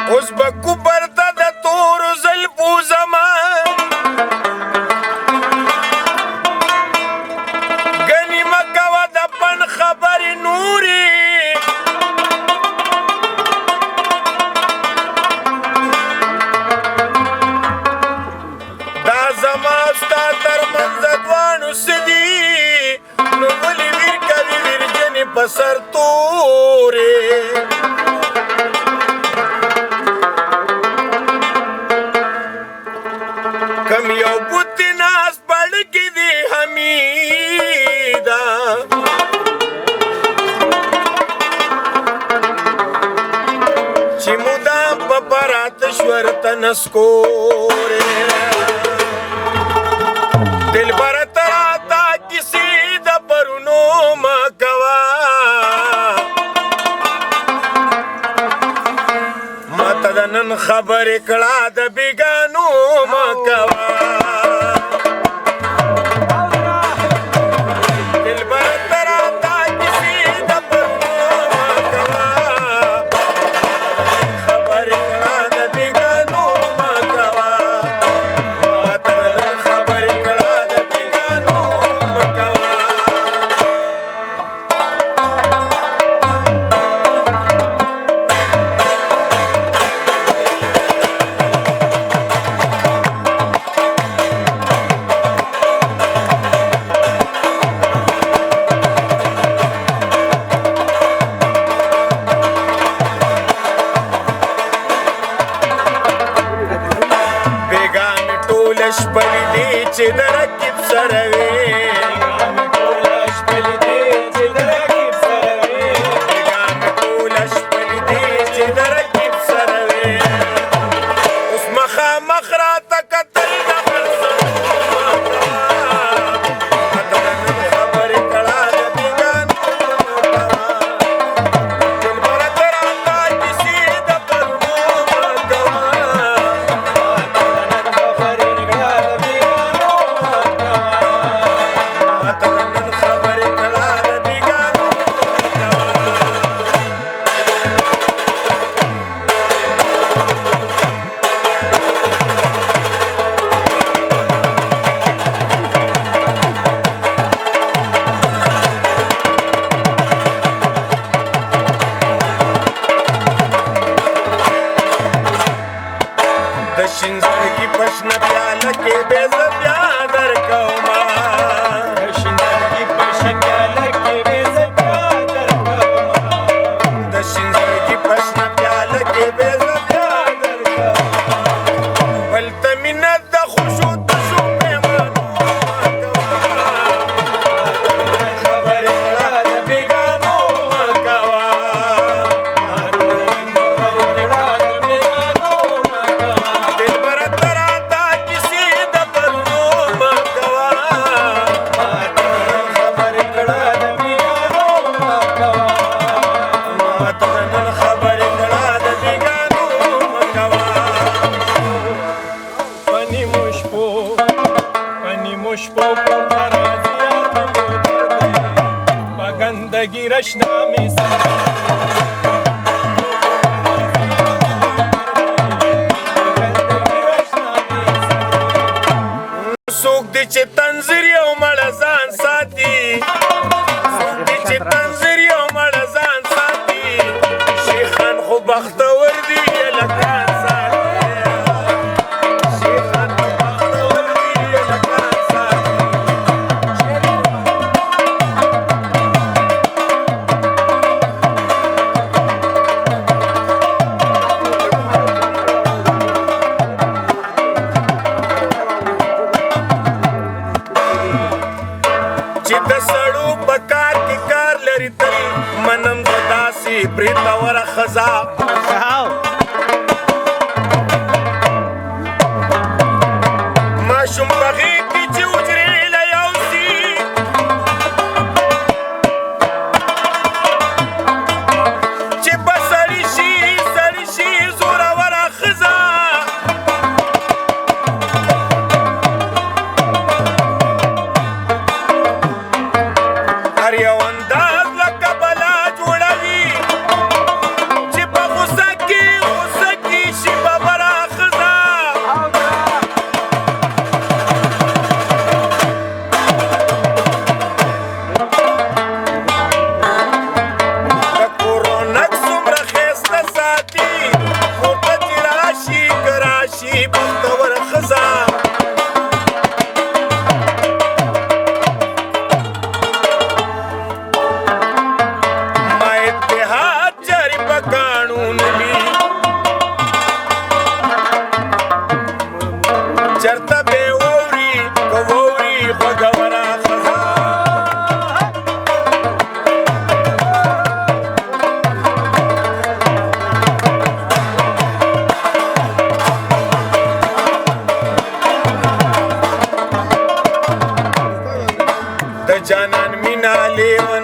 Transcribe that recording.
اوس به کوبر ته د تورو زلفو زما ګنې مه کوه د پن خبرې نورې دا زما ستا تر منځه دواړو څه دي نو ولې ویر کوي ویرجنې په سر تورې کم یو بوتې ناز پړکې دي حمیده چې مدام په پراتش ورته نسکورې دلبره ته راته کیسې د پرونو مه کوه ماته د نن خبرې کړه د بېګانو مه کوه دلبره ته راته کیسې د پرونو مه کوه خبرې کړه د بېګانو مه کوه ماته د نن خبرې کړه د بېګانو مه کوه بیگانې ټوله شپلې دي چې د رقیب سره وي بیگانې ټوله شپلې دي چې د رقیب سره وي اوس مخامخ راته کتل د خرڅو مه کوه ماته د نن خبرې کړه د بېګانو مه کوه دلبره ته راته کیسې د پرونو مه کوه ماته د نن خبرې کړه د بېګانو مه د شین زړګي په شنه پیاله کې بې زه بیا درکومه د شین زړګي په شنه پیاله کې بې زه بیا درکومه بل ته مینه د خوشو تشو پیمانو مه کوه خبرې کړه د بېګانو مه کوه دلبره ته راته کیسې د پرونو مه کوه خبرې کړه د بېګانو مه کوه ماته د نن خبرې کړه د بېګانو مه کوه په شپو پر راځي یار په ګندګي رشنا مې سره څوک دی چې تنظیر یو مړه ځان ساتي څوک دی چې تنظیر یو مړه ځان ساتي شیخان خو بختور دي لکان ساتي شیخان خو بختور دي لکان ساتي چې د سړو په کار کې کار لري تل منم د داسې بریتوره ښځه ماشوم په غېږ کې چې حجرې له یوسي چې به سړي شي زوروره ښځه جانان مینا لیو